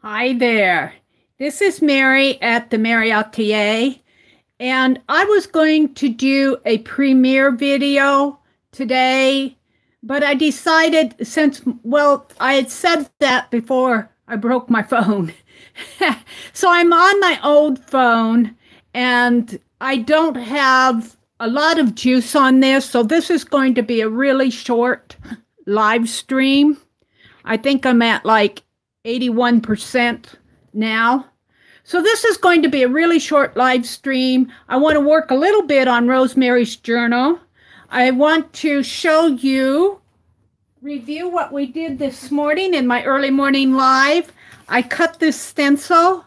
Hi there. This is Mary at the.meri.atelier, and I was going to do a premiere video today, but I decided I had said that before I broke my phone. So I'm on my old phone, and I don't have a lot of juice on this, so this is going to be a really short live stream. I think I'm at like 81% now. So this is going to be a really short live stream. I want to work a little bit on Rosemary's journal. I want to review what we did this morning in my early morning live. I cut this stencil.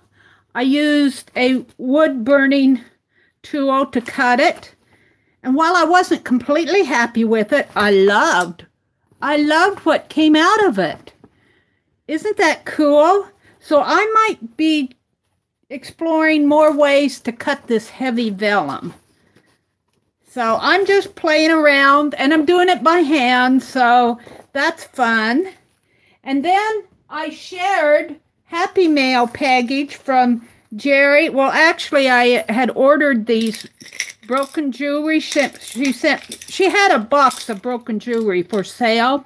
I used a wood burning tool to cut it. And while I wasn't completely happy with it, I loved what came out of it. Isn't that cool? So I might be exploring more ways to cut this heavy vellum. So I'm just playing around, and I'm doing it by hand, so that's fun. And then I shared Happy Mail package from Jerry. Well, actually, I had ordered these broken jewelry. She had a box of broken jewelry for sale.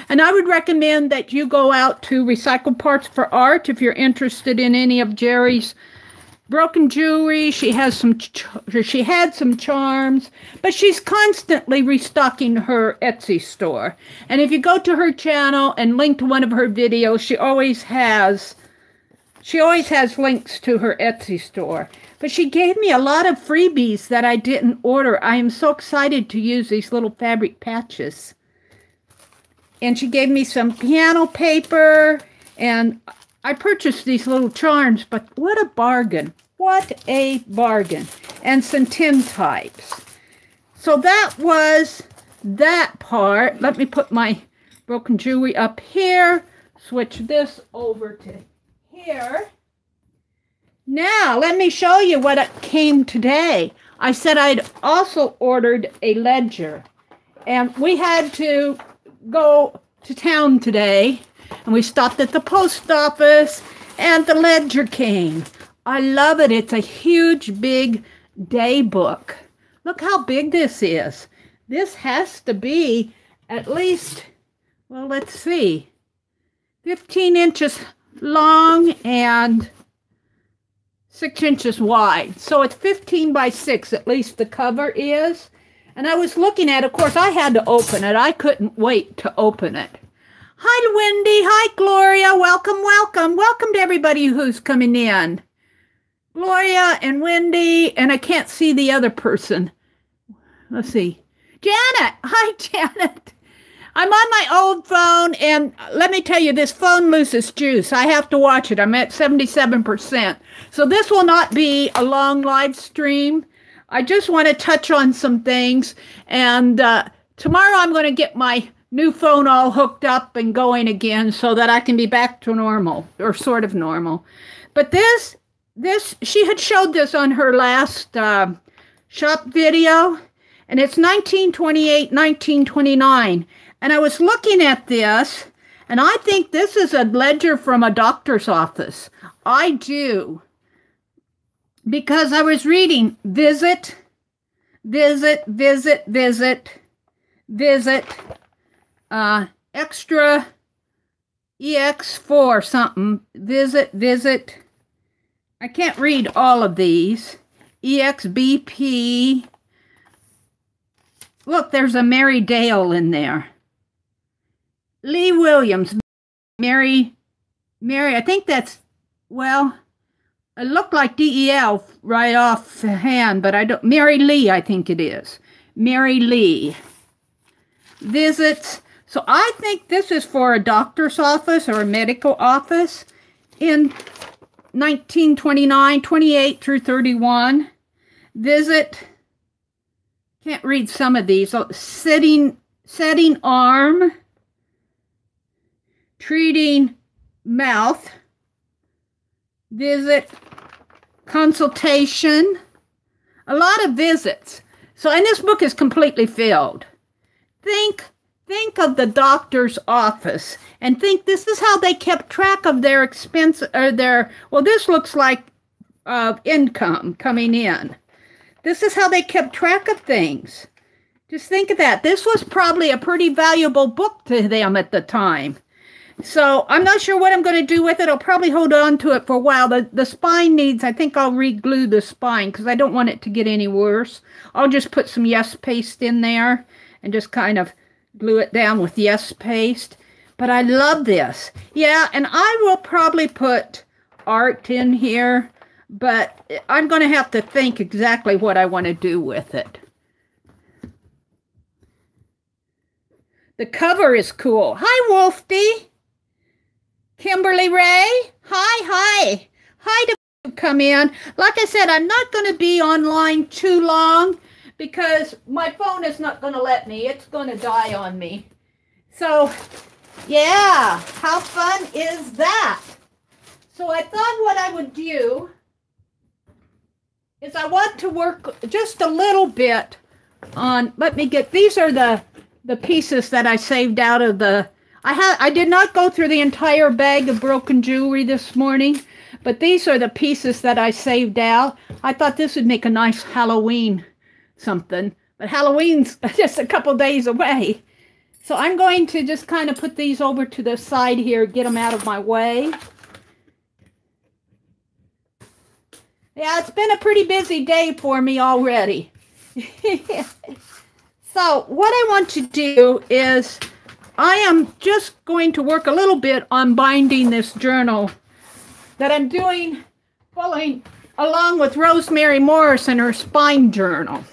And I would recommend that you go out to Recycle Parts for Art if you're interested in any of Jerry's broken jewelry. She had some charms, but she's constantly restocking her Etsy store. And if you go to her channel and link to one of her videos, she always has links to her Etsy store. But she gave me a lot of freebies that I didn't order. I am so excited to use these little fabric patches. And she gave me some piano paper, and I purchased these little charms, but what a bargain. What a bargain. And some tintypes. So that was that part. Let me put my broken jewelry up here. Switch this over to here. Now, let me show you what it came today. I said I'd also ordered a ledger, and we had to go to town today, and we stopped at the post office, and the ledger came. I love it. It's a huge, big day book. Look how big this is. This has to be at least, well, let's see, 15 inches long and 6 inches wide. So it's 15 by 6, at least the cover is. And I was looking at it. Of course, I had to open it. I couldn't wait to open it. Hi, Wendy. Hi, Gloria. Welcome, welcome. Welcome to everybody who's coming in. Gloria and Wendy, and I can't see the other person. Let's see. Janet. Hi, Janet. I'm on my old phone, and let me tell you, this phone loses juice. I have to watch it. I'm at 77%. So this will not be a long live stream. I just want to touch on some things, and tomorrow I'm going to get my new phone all hooked up and going again so that I can be back to normal, or sort of normal. But she had showed this on her last shop video, and it's 1928, 1929. And I was looking at this, and I think this is a ledger from a doctor's office. I do. Because I was reading visit, extra EX4 something, visit. I can't read all of these. EXBP. Look, there's a Meridel in there. Lee Williams, Mary, I think that's, well, it looked like DEL right off the hand, but I don't, Mary Lee, I think it is. Mary Lee. Visits. So I think this is for a doctor's office or a medical office in 1929, 28 through 31. Visit. Can't read some of these. Setting arm. Treating mouth. Visit. Consultation. A lot of visits. So, and this book is completely filled. Think think of the doctor's office and think this is how they kept track of their expense, or their, well, this looks like income coming in. This is how they kept track of things. Just think of that. This was probably a pretty valuable book to them at the time. So I'm not sure what I'm going to do with it. I'll probably hold on to it for a while. The spine needs, I think I'll re-glue the spine because I don't want it to get any worse. I'll just put some Yes paste in there and just kind of glue it down with Yes paste. But I love this. Yeah, and I will probably put art in here, but I'm going to have to think exactly what I want to do with it. The cover is cool. Hi, Wolfie. Kimberly Ray. Hi. Hi to come in. Like I said, I'm not going to be online too long because my phone is not going to let me. It's going to die on me. So, yeah, how fun is that? So I thought what I would do is I want to work just a little bit on, let me get, these are the pieces that I saved out of the, I did not go through the entire bag of broken jewelry this morning, but these are the pieces that I saved out. I thought this would make a nice Halloween something, but Halloween's just a couple days away. So I'm going to just kind of put these over to the side here, get them out of my way. Yeah, it's been a pretty busy day for me already. So what I want to do is I am just going to work a little bit on binding this journal that I'm doing, following along with Rosemary Morris and her spine journal.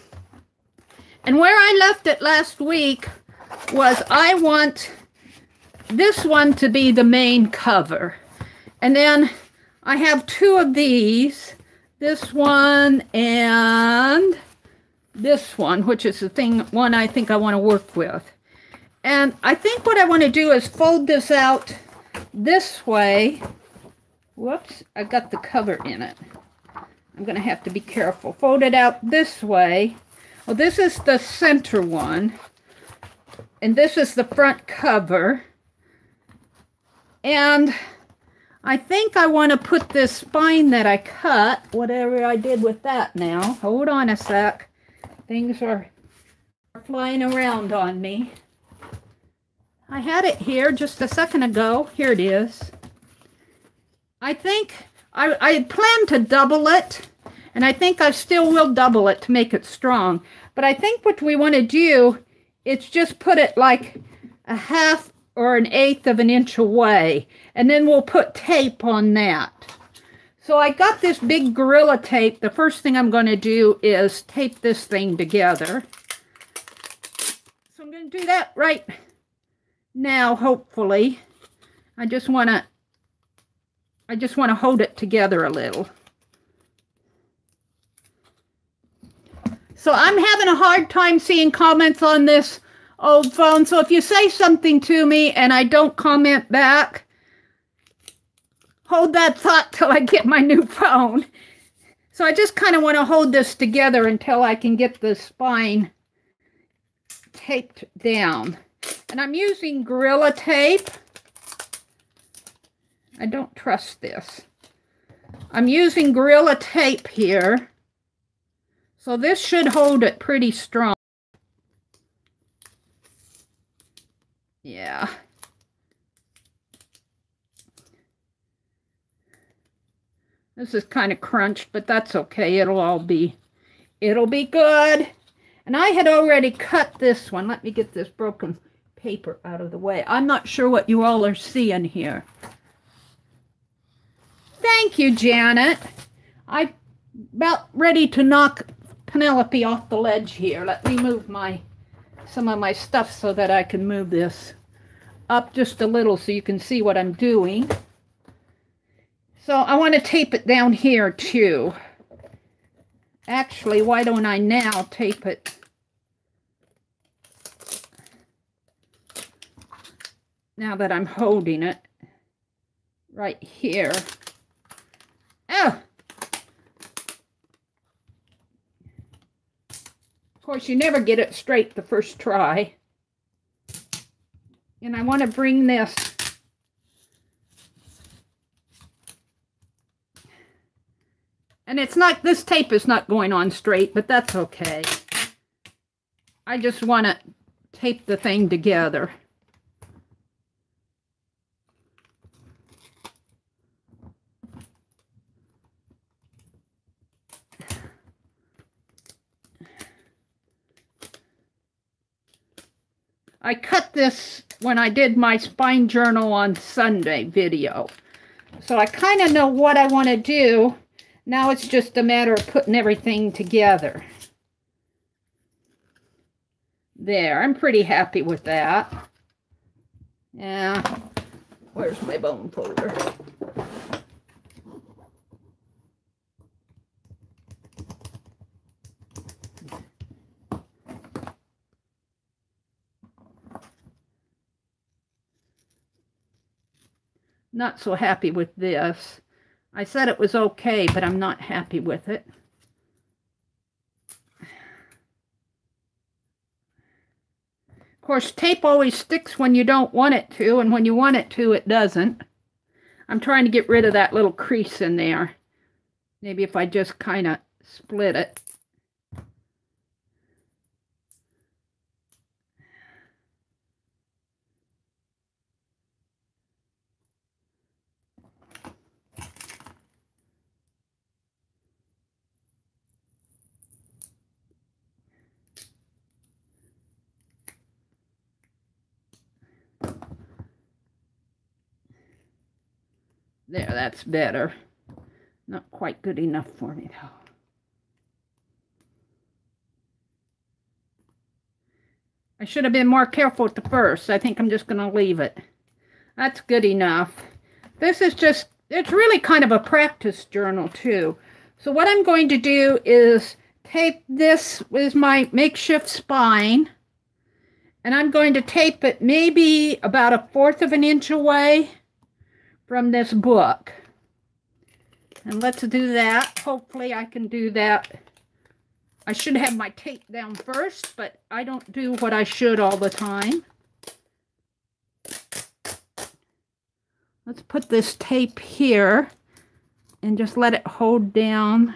And where I left it last week was I want this one to be the main cover. And then I have two of these, this one and this one, which is the one I think I want to work with. And I think what I want to do is fold this out this way. Whoops, I got the cover in it. I'm going to have to be careful. Fold it out this way. Well, this is the center one. And this is the front cover. And I think I want to put this spine that I cut, whatever I did with that now. Hold on a sec. Things are flying around on me. I had it here just a second ago. Here it is. I think I had planned to double it, and I think I still will double it to make it strong. But I think what we want to do is just put it like a 1/2 or an 1/8 of an inch away, and then we'll put tape on that. So I got this big Gorilla Tape. The first thing I'm going to do is tape this thing together. So I'm going to do that right now, hopefully. I just want to hold it together a little. So I'm having a hard time seeing comments on this old phone. So if you say something to me and I don't comment back, hold that thought till I get my new phone. So I just kind of want to hold this together until I can get the spine taped down. And I'm using Gorilla Tape. I don't trust this. I'm using Gorilla Tape here. So this should hold it pretty strong. Yeah. This is kind of crunched, but that's okay. It'll be good. And I had already cut this one. Let me get this broken paper out of the way. I'm not sure what you all are seeing here. Thank you, Janet. I'm about ready to knock Penelope off the ledge here. Let me move some of my stuff so that I can move this up just a little so you can see what I'm doing. So I want to tape it down here too. Actually, why don't I now tape it now that I'm holding it right here. Oh! Of course, you never get it straight the first try. And I want to bring this and it's not, this tape is not going on straight, but that's okay. I just want to tape the thing together. I cut this when I did my spine journal on Sunday video. So I kind of know what I want to do. Now it's just a matter of putting everything together. There, I'm pretty happy with that. Yeah, where's my bone folder? Not so happy with this. I said it was okay, but I'm not happy with it. Of course, tape always sticks when you don't want it to, and when you want it to, it doesn't. I'm trying to get rid of that little crease in there. Maybe if I just kind of split it. There, that's better. Not quite good enough for me, though. I should have been more careful at the first. I think I'm just going to leave it. That's good enough. This is just, it's really kind of a practice journal, too. So what I'm going to do is tape this with my makeshift spine. And I'm going to tape it maybe about 1/4 of an inch away from this book. And let's do that. Hopefully I can do that. I should have my tape down first, but I don't do what I should all the time. Let's put this tape here and just let it hold down.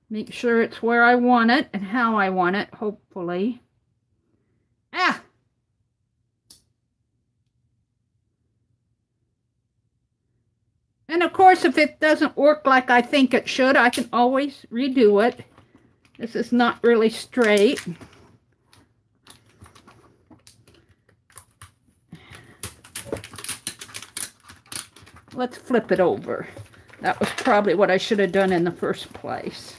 Make sure it's where I want it and how I want it, hopefully. Ah! And of course, if it doesn't work like I think it should, I can always redo it. This is not really straight. Let's flip it over. That was probably what I should have done in the first place.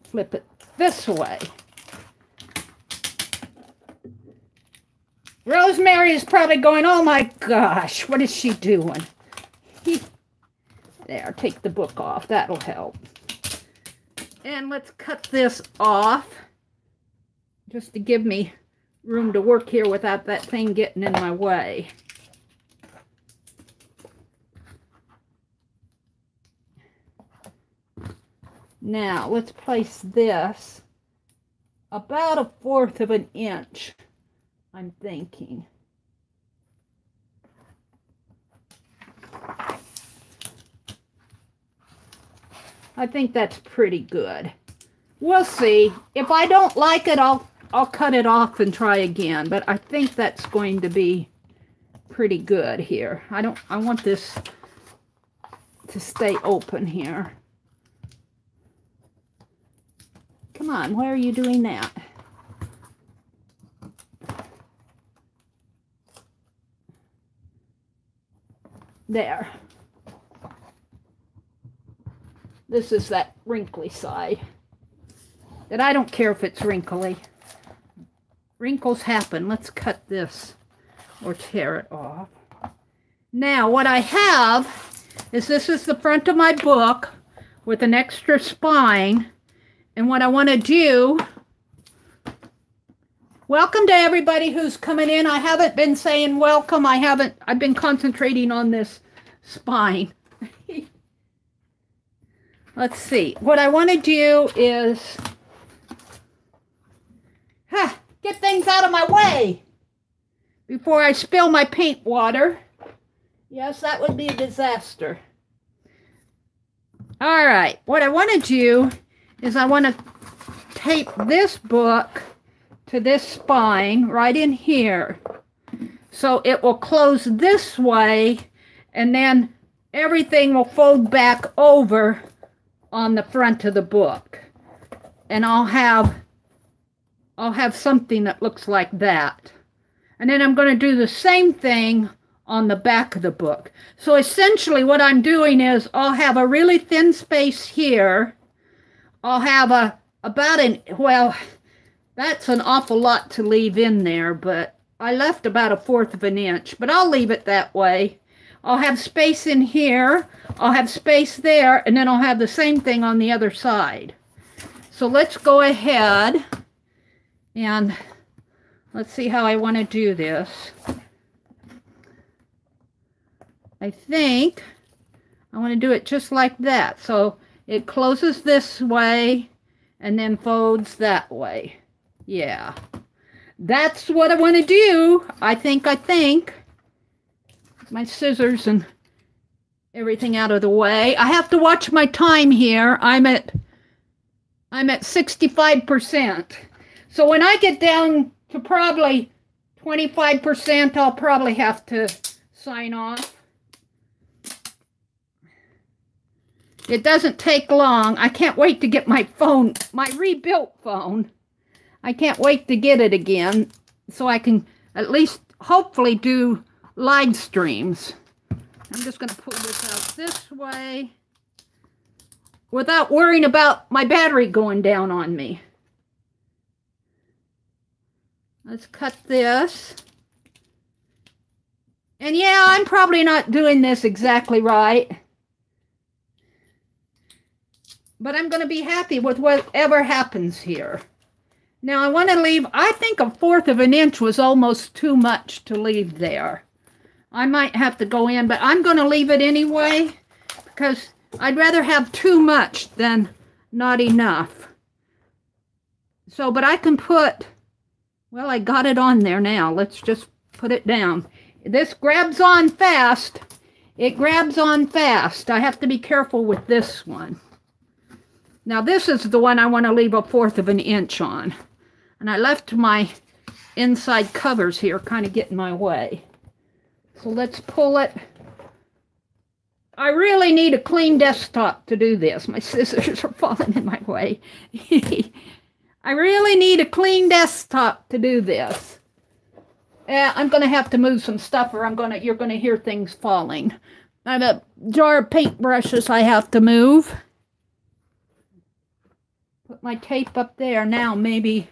Flip it this way. Rosemary is probably going, oh my gosh, what is she doing? There, take the book off. That'll help. And let's cut this off just to give me room to work here without that thing getting in my way. Now, let's place this about 1/4 of an inch, I'm thinking. I think that's pretty good. We'll see. If I don't like it, I'll cut it off and try again. But I think that's going to be pretty good here. I want this to stay open here. Come on, why are you doing that? There. This is that wrinkly side. And I don't care if it's wrinkly. Wrinkles happen. Let's cut this or tear it off. Now, what I have is this is the front of my book with an extra spine. And what I want to do, welcome to everybody who's coming in. I haven't been saying welcome. I've been concentrating on this spine. Let's see. What I want to do is, get things out of my way before I spill my paint water. Yes, that would be a disaster. All right, what I want to do is I want to tape this book to this spine right in here. So it will close this way, and then everything will fold back over on the front of the book. And I'll have something that looks like that. And then I'm going to do the same thing on the back of the book. So essentially what I'm doing is I'll have a really thin space here. I'll have well, that's an awful lot to leave in there, but I left about 1/4 of an inch, but I'll leave it that way. I'll have space in here, I'll have space there, and then I'll have the same thing on the other side. So let's go ahead and let's see how I want to do this. I think I want to do it just like that. So it closes this way and then folds that way. Yeah. That's what I want to do. I think. My scissors and everything out of the way. I have to watch my time here. I'm at 65%. So when I get down to probably 25%, I'll probably have to sign off. It doesn't take long. I can't wait to get my phone, my rebuilt phone. I can't wait to get it again so I can at least hopefully do live streams. I'm just going to pull this out this way without worrying about my battery going down on me. Let's cut this. And yeah, I'm probably not doing this exactly right. But I'm going to be happy with whatever happens here. Now I want to leave, I think 1/4 of an inch was almost too much to leave there. I might have to go in, but I'm going to leave it anyway because I'd rather have too much than not enough. So, but I can put, well, I got it on there now. Let's just put it down. This grabs on fast. It grabs on fast. I have to be careful with this one. Now this is the one I want to leave 1/4 of an inch on. And I left my inside covers here kind of get in my way. So let's pull it. I really need a clean desktop to do this. My scissors are falling in my way. I really need a clean desktop to do this. I'm going to have to move some stuff or you're going to hear things falling. I have a jar of paintbrushes I have to move. Put my tape up there now. Maybe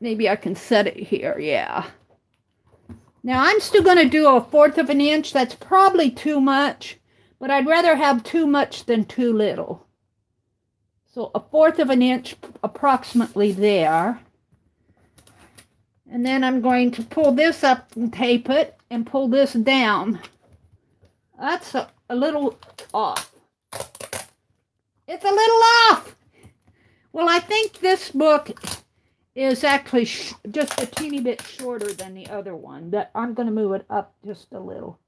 I can set it here. Yeah. Now I'm still going to do 1/4 of an inch. That's probably too much, but I'd rather have too much than too little. So 1/4 of an inch approximately there. And then I'm going to pull this up and tape it and pull this down. That's a little off. It's a little off. Well, I think this book is actually just a teeny bit shorter than the other one. That I'm going to move it up just a little.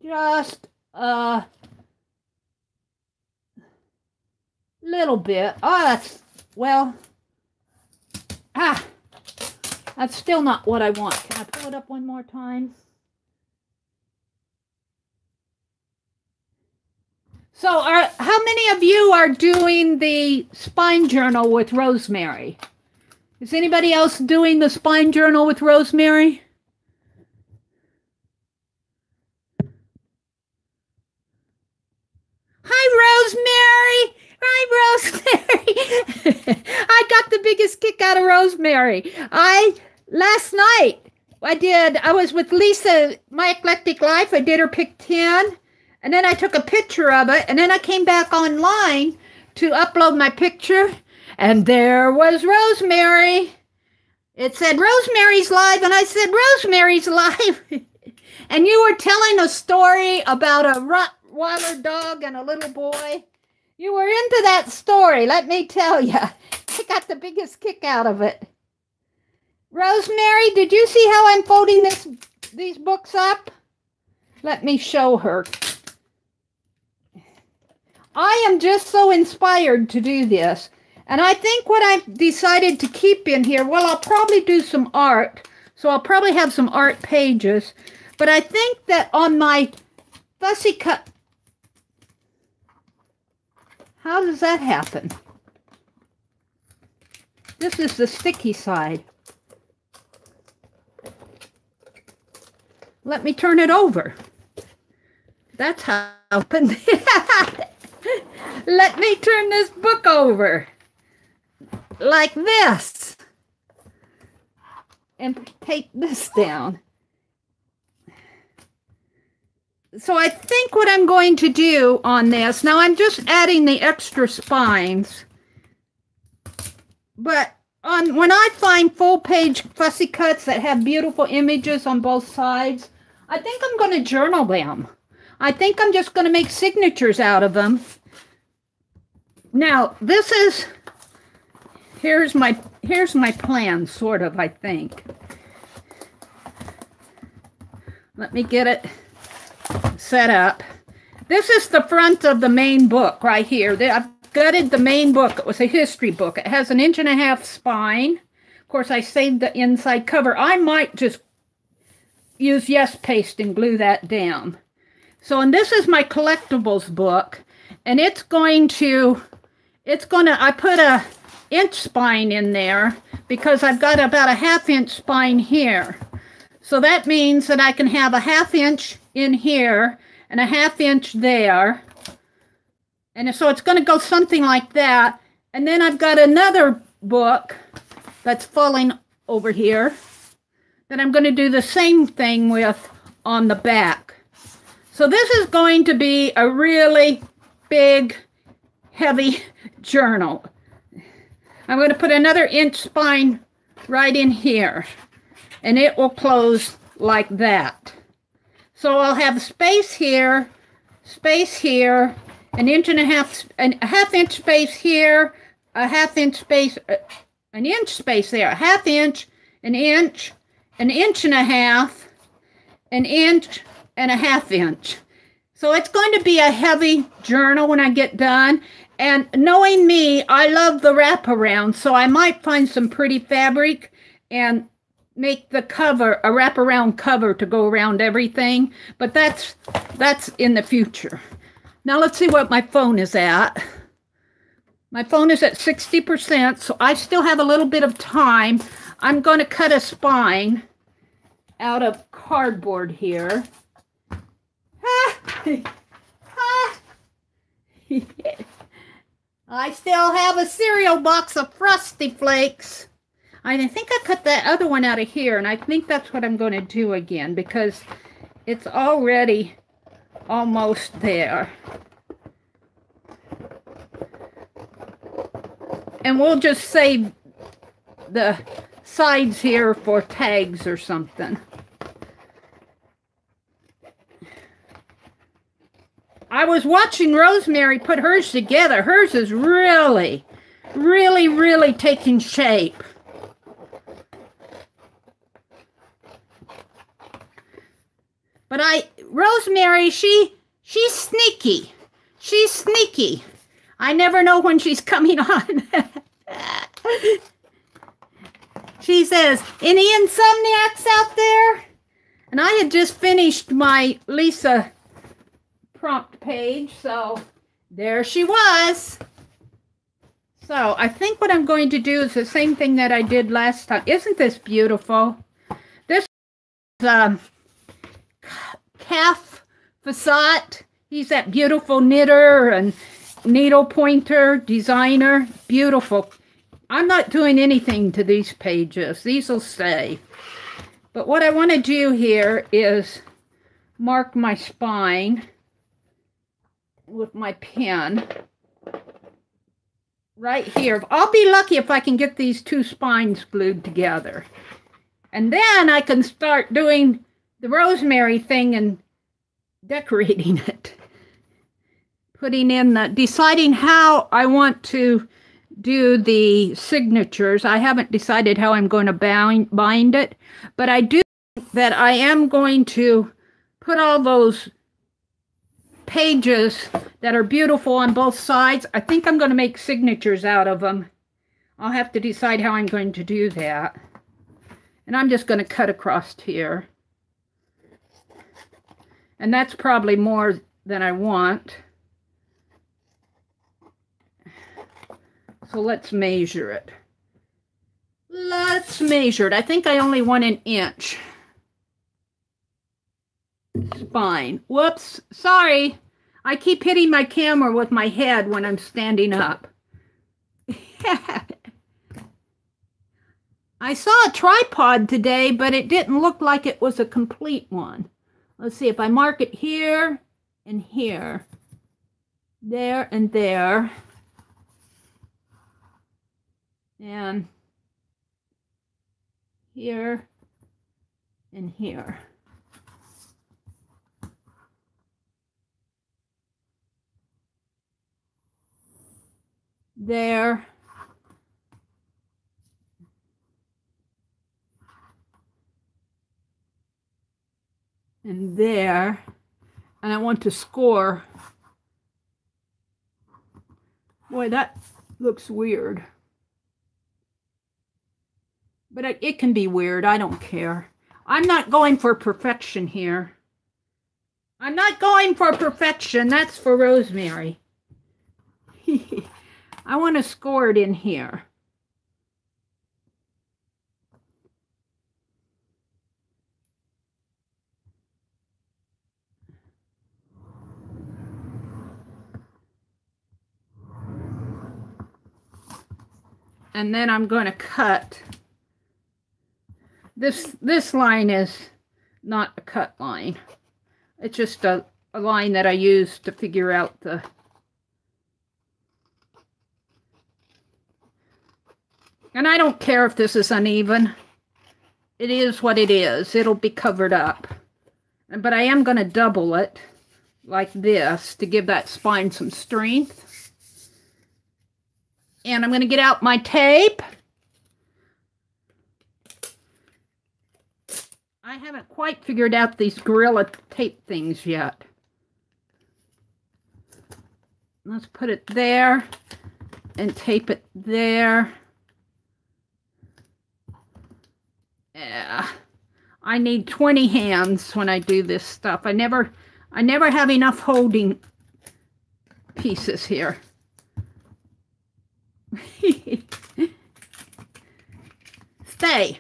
Just a little bit. Oh, that's, well, that's still not what I want. Can I pull it up one more time? So how many of you are doing the spine journal with Rosemary? Is anybody else doing the spine journal with Rosemary? Hi, Rosemary. Hi, Rosemary. I got the biggest kick out of Rosemary. Last night, I was with Lisa, My Eclectic Life. I did her pick 10. And then I took a picture of it, and then I came back online to upload my picture, and there was Rosemary. It said, Rosemary's live, and I said, Rosemary's live. And you were telling a story about a Rottweiler dog and a little boy. You were into that story, let me tell you. I got the biggest kick out of it. Rosemary, did you see how I'm folding these books up? Let me show her. I am just so inspired to do this. And I think what I've decided to keep in here, well, I'll probably do some art. So I'll probably have some art pages. But I think that on my fussy cut... How does that happen? This is the sticky side. Let me turn it over. That's how it happened. Let me turn this book over. Like this. And take this down. So I think what I'm going to do on this, now I'm just adding the extra spines, but when I find full page fussy cuts that have beautiful images on both sides, I think I'm going to journal them. I think I'm just going to make signatures out of them. Now this is, here's my plan, sort of, I think. Let me get it set up. This is the front of the main book right here. I've gutted the main book. It was a history book. It has an 1.5 inch spine. Of course, I saved the inside cover. I might just use Yes Paste and glue that down. So, and this is my collectibles book, and I put a inch spine in there because I've got about a 1/2 inch spine here. So that means that I can have a 1/2 inch in here and a 1/2 inch there. And so it's going to go something like that. And then I've got another book that's falling over here that I'm going to do the same thing with on the back. So this is going to be a really big, heavy journal. I'm going to put another inch spine right in here, and it will close like that. So I'll have space here, an 1.5 inch, and a 1/2 inch space here, a 1/2 inch space, an inch space there, a 1/2 inch, an 1.5 inches, an inch, and a 1/2 inch. So it's going to be a heavy journal when I get done. And knowing me, I love the wraparound, so I might find some pretty fabric and make the cover a wraparound cover to go around everything. But that's in the future. Now let's see what my phone is at. My phone is at 60%, so I still have a little bit of time. I'm going to cut a spine out of cardboard here. I still have a cereal box of Frosty Flakes. I think I cut that other one out of here, and I think that's what I'm going to do again because it's already almost there. And we'll just save the sides here for tags or something. I was watching Rosemary put hers together. Hers is really, really, really taking shape. But Rosemary, she's sneaky. She's sneaky. I never know when she's coming on. She says, any insomniacs out there? And I had just finished my Lisa prompt page, so there she was. So I think what I'm going to do is the same thing that I did last time. Isn't this beautiful? This is Calf Facade. He's that beautiful knitter and needle pointer designer. Beautiful. I'm not doing anything to these pages. These will stay. But what I want to do here is mark my spine with my pen right here. I'll be lucky if I can get these two spines glued together. And then I can start doing the Rosemary thing and decorating it. Putting in deciding how I want to do the signatures. I haven't decided how I'm going to bind it, but I do think that I am going to put all those pages that are beautiful on both sides. I think I'm going to make signatures out of them. I'll have to decide how I'm going to do that. And I'm just going to cut across here. And that's probably more than I want. So let's measure it. Let's measure it. I think I only want 1 inch. Spine. Whoops. Sorry. I keep hitting my camera with my head when I'm standing up. I saw a tripod today, but it didn't look like it was a complete one. Let's see if I mark it here and here. There and there. And here and here. There. And there. And I want to score. Boy, that looks weird. But it can be weird. I don't care. I'm not going for perfection here. I'm not going for perfection. That's for Rosemary. I want to score it in here. And then I'm going to cut. This line is not a cut line. It's just a line that I use to figure out the... And I don't care if this is uneven. It is what it is. It'll be covered up. But I am going to double it like this to give that spine some strength. And I'm going to get out my tape. I haven't quite figured out these Gorilla tape things yet. Let's put it there and tape it there. Yeah, I need 20 hands when I do this stuff. I never have enough holding pieces here. Stay.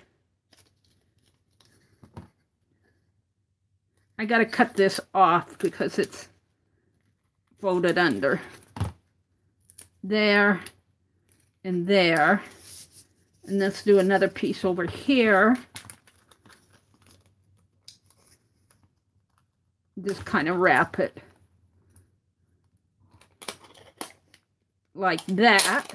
I gotta cut this off because it's folded under. There and there. And let's do another piece over here. Just kind of wrap it like that.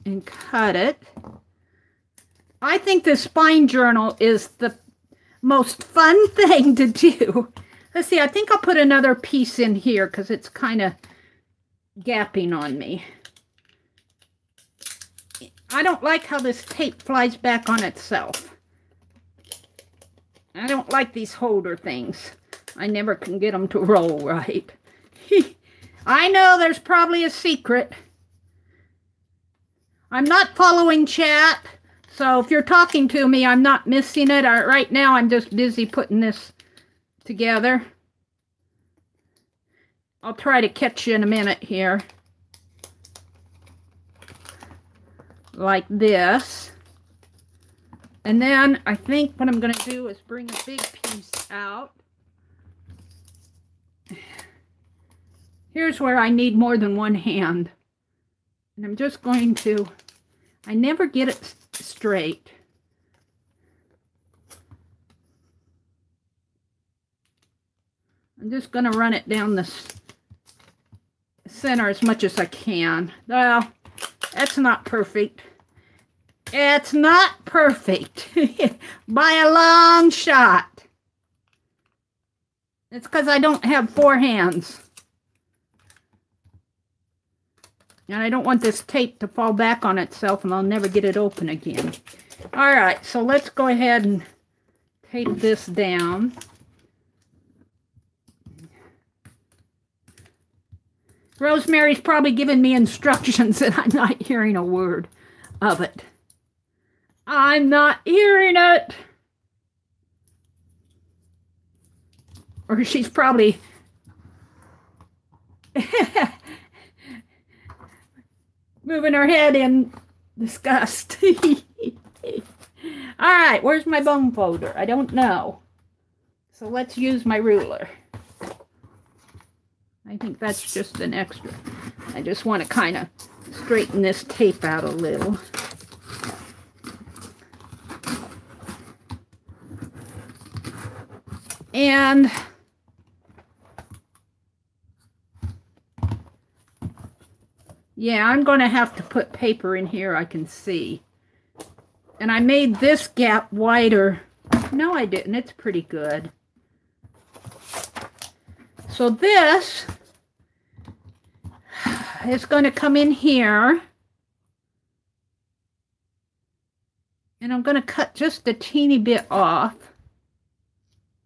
And cut it. I think the spine journal is the most fun thing to do. Let's see, I think I'll put another piece in here because it's kind of gapping on me. I don't like how this tape flies back on itself. I don't like these holder things. I never can get them to roll right. I know there's probably a secret. I'm not following chat, so if you're talking to me, I'm not missing it. Right now, I'm just busy putting this together. I'll try to catch you in a minute here. Like this. And then I think what I'm going to do is bring a big piece out. Here's where I need more than one hand. And I'm just going to, I never get it straight. I'm just going to run it down the center as much as I can. Well, that's not perfect. It's not perfect by a long shot. It's because I don't have 4 hands. And I don't want this tape to fall back on itself and I'll never get it open again. All right, so let's go ahead and tape this down. Rosemary's probably giving me instructions and I'm not hearing a word of it. I'm not hearing it. Or she's probably moving her head in disgust. All right, where's my bone folder? I don't know. So let's use my ruler. I think that's just an extra. I just want to kind of straighten this tape out a little. And yeah, I'm going to have to put paper in here I can see. And I made this gap wider. No, I didn't. It's pretty good. So this is going to come in here. And I'm going to cut just a teeny bit off.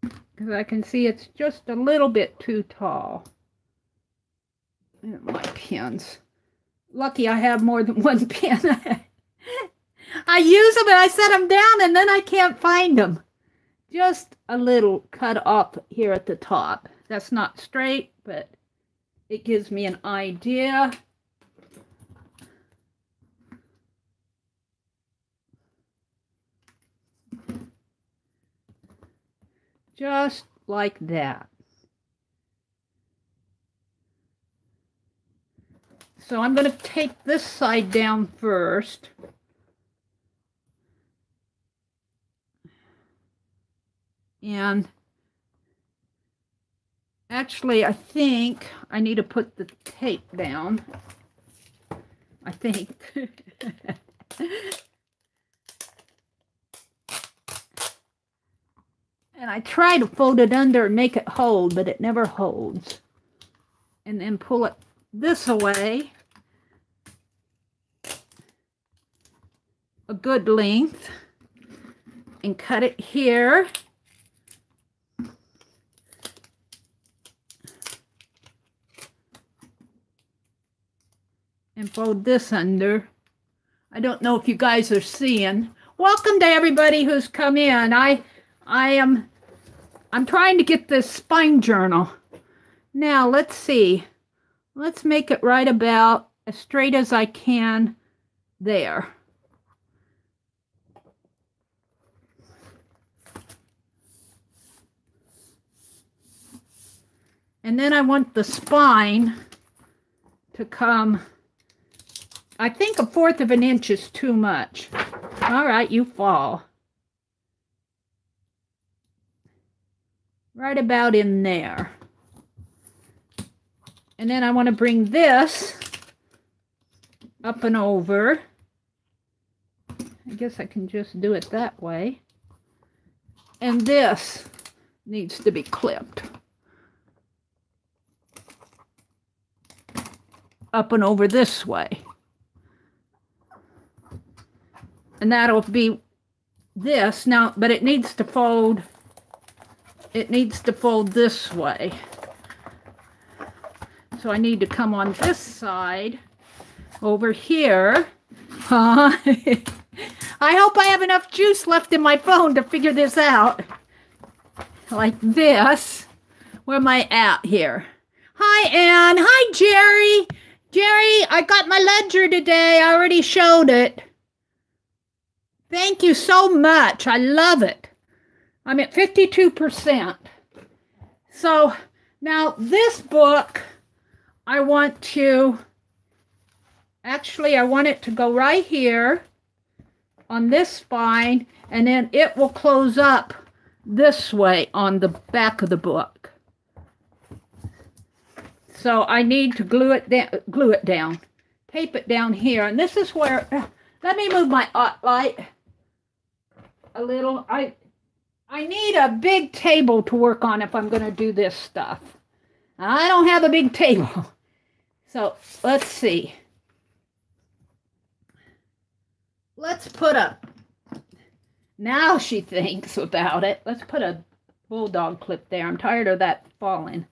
Because I can see it's just a little bit too tall. And my pins. Lucky I have more than one pin. I use them and I set them down and then I can't find them. Just a little cut off here at the top. That's not straight, but it gives me an idea. Just like that. So I'm going to take this side down first. And actually, I think I need to put the tape down. I think. And I try to fold it under and make it hold, but it never holds. And then pull it this away. A good length. And cut it here. And fold this under. I don't know if you guys are seeing. Welcome to everybody who's come in. I'm trying to get this spine journal. Now, let's see. Let's make it right about as straight as I can there. And then I want the spine to come, I think 1/4 of an inch is too much. All right, you fall. Right about in there. And then I want to bring this up and over. I guess I can just do it that way. And this needs to be clipped. Up and over this way. And that'll be this. Now, but it needs to fold. It needs to fold this way. So I need to come on this side over here. I hope I have enough juice left in my phone to figure this out. Like this. Where am I at here? Hi, Ann. Hi, Jerry. Jerry, I got my ledger today. I already showed it. Thank you so much. I love it. I'm at 52%. So now this book, I want to, actually I want it to go right here on this spine, and then it will close up this way on the back of the book. So I need to glue it down, tape it down here, and this is where, let me move my light a little. I I need a big table to work on if I'm going to do this stuff. I don't have a big table. So let's see. Let's put a, now she thinks about it. Let's put a bulldog clip there. I'm tired of that falling.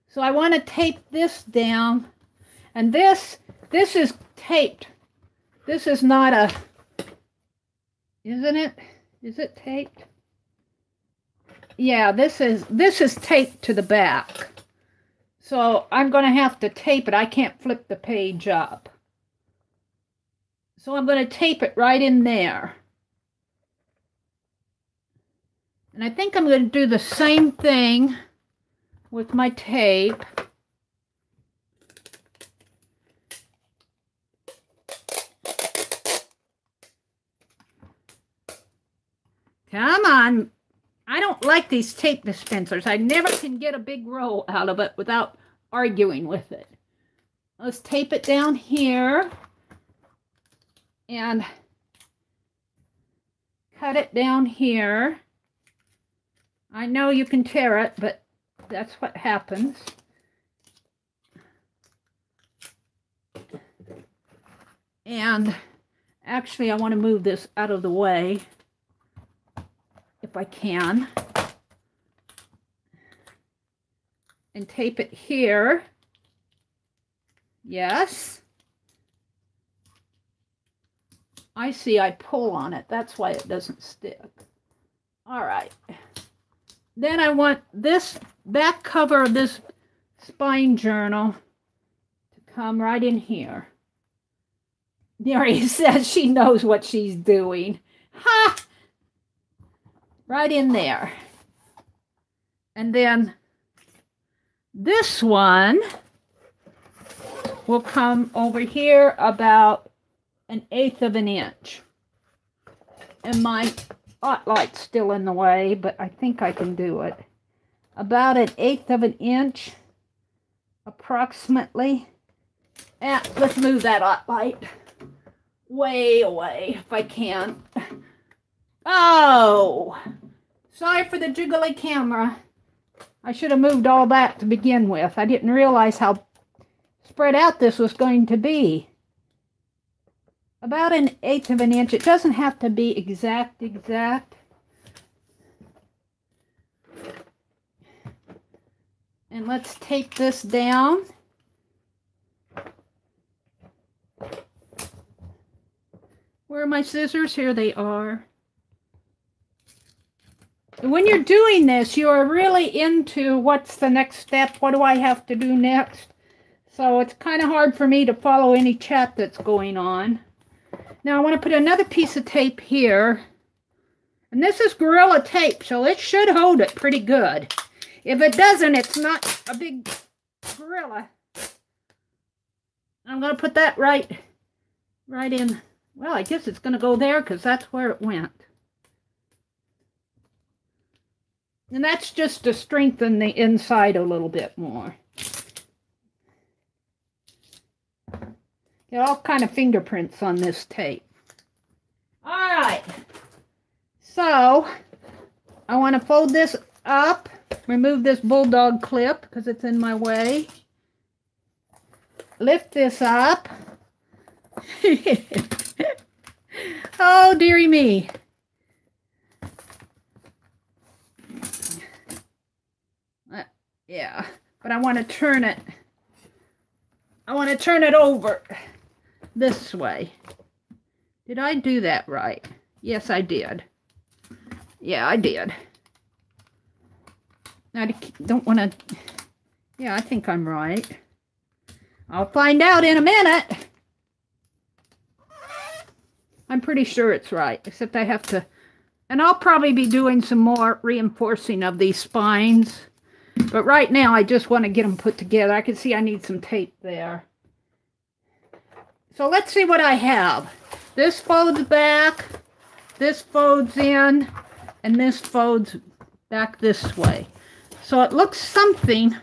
So I want to tape this down. And this is taped. This is not a, isn't it? Is it taped? Yeah, this is taped to the back. So I'm going to have to tape it. I can't flip the page up. So I'm going to tape it right in there. And I think I'm going to do the same thing with my tape. Come on. I don't like these tape dispensers. I never can get a big roll out of it without arguing with it. Let's tape it down here and cut it down here. I know you can tear it, but that's what happens. And actually, I want to move this out of the way if I can. And tape it here. Yes. I see I pull on it. That's why it doesn't stick. All right. Then I want this back cover of this spine journal to come right in here. Mary says she knows what she's doing. Ha! Right in there. And then this one will come over here about 1/8 of an inch. And my hot light's still in the way, but I think I can do it. About 1/8 of an inch, approximately. And let's move that hot light way away if I can. Oh, sorry for the jiggly camera. I should have moved all that to begin with. I didn't realize how spread out this was going to be. About 1/8 of an inch. It doesn't have to be exact. And let's tape this down. Where are my scissors? Here they are. When you're doing this, you are really into what's the next step, what do I have to do next? So it's kind of hard for me to follow any chat that's going on. Now I want to put another piece of tape here. And this is Gorilla tape, so it should hold it pretty good. If it doesn't, it's not a big Gorilla. I'm going to put that right in. Well, I guess it's going to go there because that's where it went. And that's just to strengthen the inside a little bit more. Get all kind of fingerprints on this tape. All right. So, I want to fold this up. Remove this bulldog clip because it's in my way. Lift this up. Oh, dearie me. Yeah, but I want to turn it. I want to turn it over this way. Did I do that right? Yes, I did. Yeah, I did. I don't want to... Yeah, I think I'm right. I'll find out in a minute. I'm pretty sure it's right, except I have to... And I'll probably be doing some more reinforcing of these spines. But right now, I just want to get them put together. I can see I need some tape there. So let's see what I have. This folds back, this folds in, and this folds back this way. So it looks something,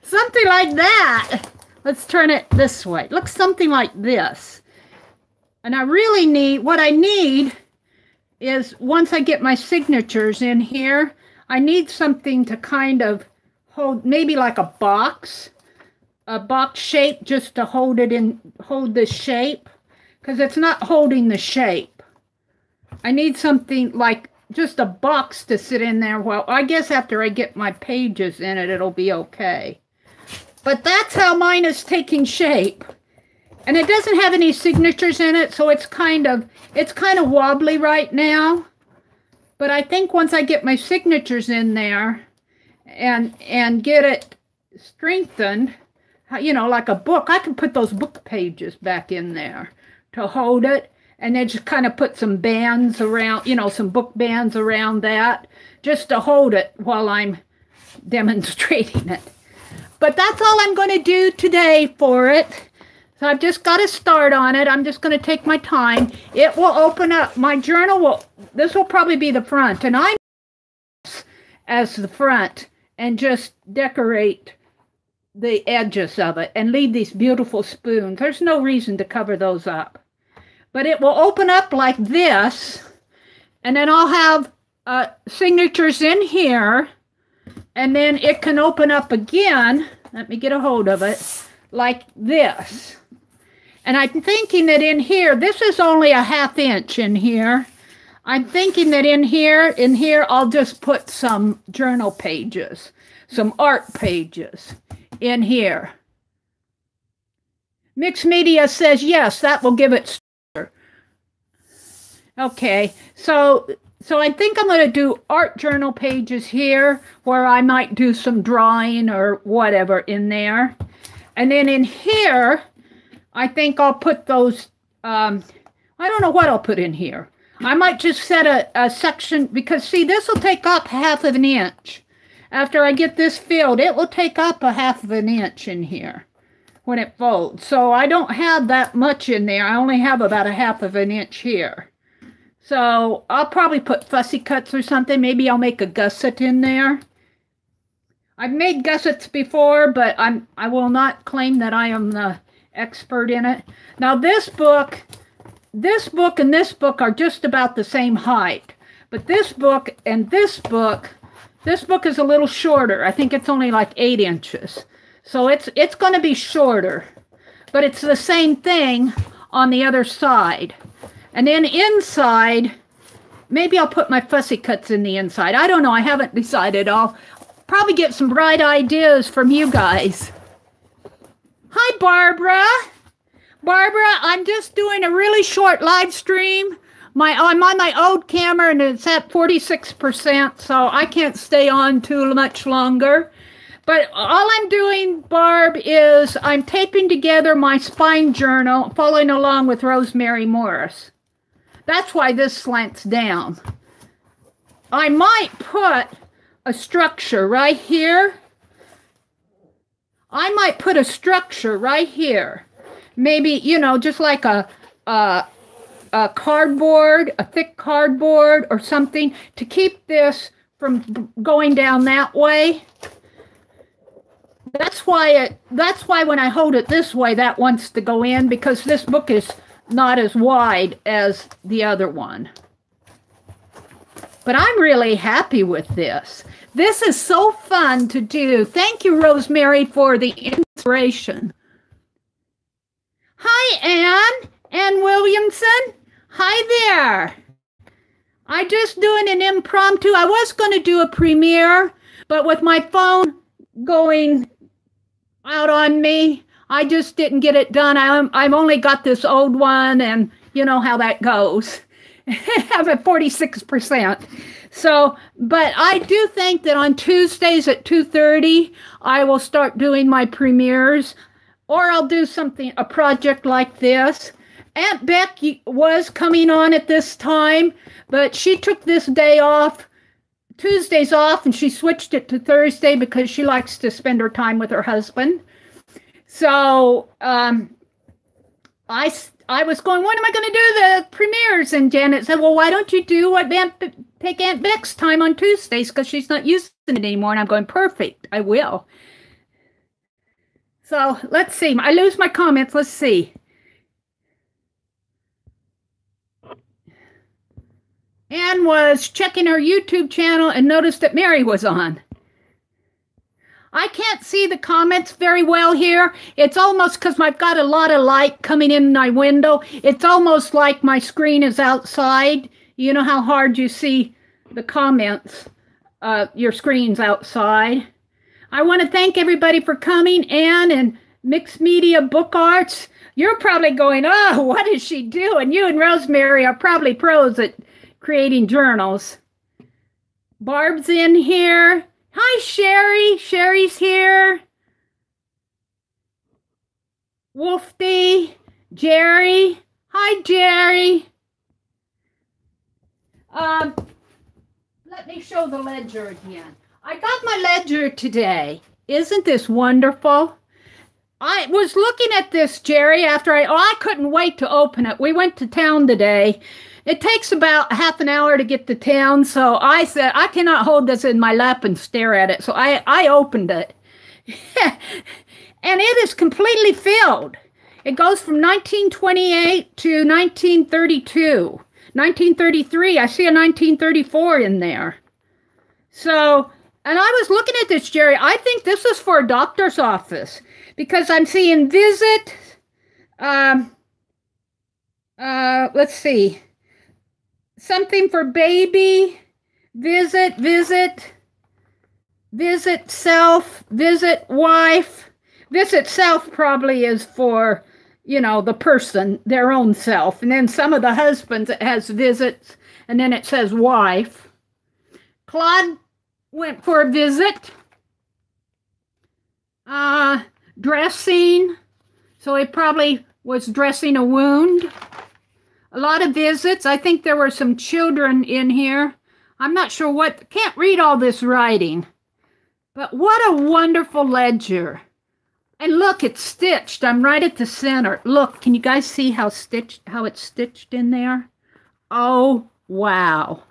something like that. Let's turn it this way. It looks something like this. And I really need, what I need is once I get my signatures in here, I need something to kind of hold, maybe like a box shape, just to hold it in, hold this shape, because it's not holding the shape. I need something like just a box to sit in there. Well, I guess after I get my pages in it, it'll be okay. But that's how mine is taking shape. And it doesn't have any signatures in it, so it's kind of wobbly right now. But I think once I get my signatures in there and get it strengthened, you know, like a book, I can put those book pages back in there to hold it, and then just kind of put some bands around, you know, some book bands around that, just to hold it while I'm demonstrating it. But that's all I'm going to do today for it. So I've just got to start on it. I'm just going to take my time. It will open up. My journal will, this will probably be the front. And I'm as the front and just decorate the edges of it and leave these beautiful spoons. There's no reason to cover those up. But it will open up like this. And then I'll have signatures in here. And then it can open up again. Let me get a hold of it. Like this. And I'm thinking that in here, this is only a 1/2 inch in here. I'm thinking that in here, I'll just put some journal pages, some art pages in here. Mixed Media says, yes, that will give it structure. Okay, so I think I'm going to do art journal pages here, where I might do some drawing or whatever in there. And then in here, I think I'll put those, I don't know what I'll put in here. I might just set a section, because see, this will take up 1/2 inch. After I get this filled, it will take up 1/2 inch in here when it folds. So I don't have that much in there. I only have about 1/2 inch here. So I'll probably put fussy cuts or something. Maybe I'll make a gusset in there. I've made gussets before, but I will not claim that I am the expert in it. Now this book and this book are just about the same height. But this book and this book is a little shorter. I think it's only like 8 inches. So it's going to be shorter. But it's the same thing on the other side. And then inside, maybe I'll put my fussy cuts in the inside. I don't know. I haven't decided. I'll probably get some bright ideas from you guys. Hi, Barbara. Barbara, I'm just doing a really short live stream. I'm on my old camera, and it's at 46%, so I can't stay on too much longer. But all I'm doing, Barb, is I'm taping together my spine journal, following along with Rosemary Morris. That's why this slants down. I might put a structure right here. I might put a structure right here. Maybe, you know, just like a cardboard, a thick cardboard or something to keep this from going down that way. That's why when I hold it this way, that wants to go in, because this book is not as wide as the other one. But I'm really happy with this. This is so fun to do. Thank you, Rosemary, for the inspiration. Hi, Ann Williamson. Hi there. I just doing an impromptu. I was going to do a premiere, but with my phone going out on me, I just didn't get it done. I've only got this old one, and you know how that goes. I have a 46%. So, but I do think that on Tuesdays at 2:30, I will start doing my premieres, or I'll do something, a project like this. Aunt Beck was coming on at this time, but she took this day off, Tuesdays off, and she switched it to Thursday because she likes to spend her time with her husband. So I was going, when am I going to do the premieres? And Janet said, well, why don't you do take Aunt Beck's time on Tuesdays, because she's not using it anymore. And I'm going, perfect, I will. So let's see. I lose my comments. Let's see. Anne was checking her YouTube channel and noticed that Mary was on. I can't see the comments very well here. It's almost because I've got a lot of light coming in my window. It's almost like my screen is outside. You know how hard you see the comments. Your screen's outside. I want to thank everybody for coming. Anne and Mixed Media Book Arts. You're probably going, oh, what is she doing? You and Rosemary are probably pros at creating journals. Barb's in here. Hi, Sherry. Sherry's here. Wolfie. Jerry. Hi, Jerry. Let me show the ledger again. I got my ledger today. Isn't this wonderful? I was looking at this, Jerry, after I couldn't wait to open it. We went to town today. It takes about half an hour to get to town, so I said, I cannot hold this in my lap and stare at it. So I opened it. And it is completely filled. It goes from 1928 to 1932. 1933, I see a 1934 in there. So, and I was looking at this, Jerry. I think this is for a doctor's office because I'm seeing visit. Let's see. Something for baby, visit self, visit wife. Visit self probably is for, you know, the person, their own self. And then some of the husbands, it has visits, and then it says wife. Claude went for a visit. Dressing. So he probably was dressing a wound. A lot of visits. I think there were some children in here. I'm not sure what. Can't read all this writing. But what a wonderful ledger. And look, it's stitched. I'm right at the center. Look, can you guys see how it's stitched in there? Oh, wow.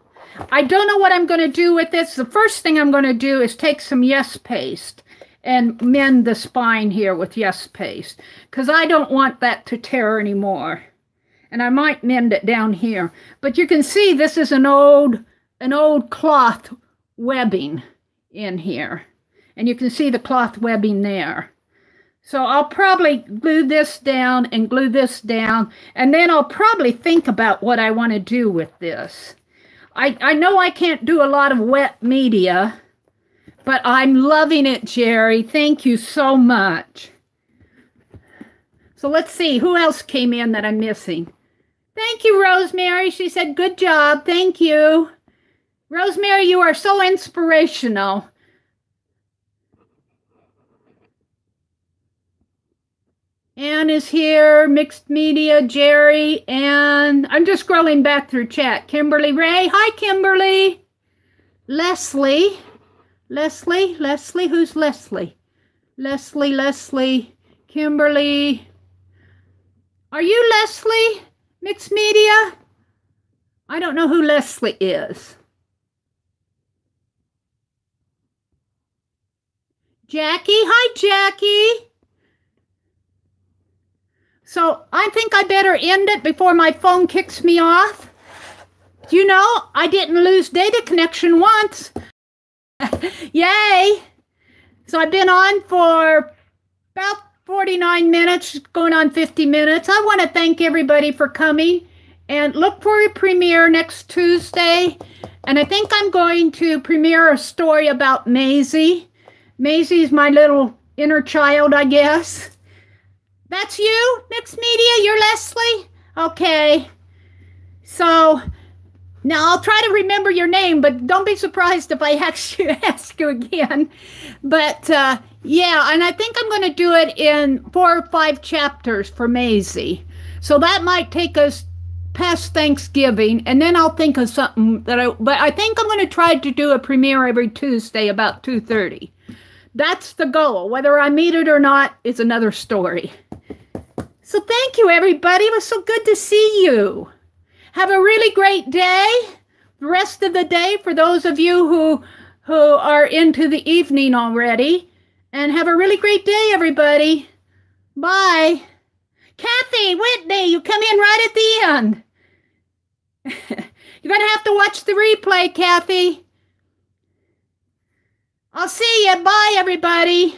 I don't know what I'm going to do with this. The first thing I'm going to do is take some Yes paste and mend the spine here with Yes paste, because I don't want that to tear anymore. And I might mend it down here. But you can see this is an old cloth webbing in here. And you can see the cloth webbing there. So I'll probably glue this down and glue this down, and then I'll probably think about what I want to do with this. I know I can't do a lot of wet media, but I'm loving it, Jerry. Thank you so much. So let's see, who else came in that I'm missing? Thank you, Rosemary. She said, good job. Thank you. Rosemary, you are so inspirational. Anne is here, Mixed Media, Jerry, and I'm just scrolling back through chat. Kimberly Ray, hi Kimberly. Leslie, who's Leslie? Leslie, Kimberly. Are you Leslie, Mixed Media? I don't know who Leslie is. Jackie, hi Jackie. So I think I better end it before my phone kicks me off. You know, I didn't lose data connection once. Yay! So I've been on for about 49 minutes, going on 50 minutes. I want to thank everybody for coming and look for a premiere next Tuesday. And I think I'm going to premiere a story about Maisie. Maisie's my little inner child, I guess. That's you, Mixed Media? You're Leslie? Okay. So, now I'll try to remember your name, but don't be surprised if I ask you again. But, yeah, and I think I'm going to do it in 4 or 5 chapters for Maisie. So that might take us past Thanksgiving, and then I'll think of something but I think I'm going to try to do a premiere every Tuesday about 2:30. That's the goal. Whether I meet it or not is another story. So thank you, everybody. It was so good to see you. Have a really great day. The rest of the day for those of you who are into the evening already. And have a really great day, everybody. Bye. Kathy, Whitney, you come in right at the end. You're going to have to watch the replay, Kathy. I'll see you. Bye, everybody.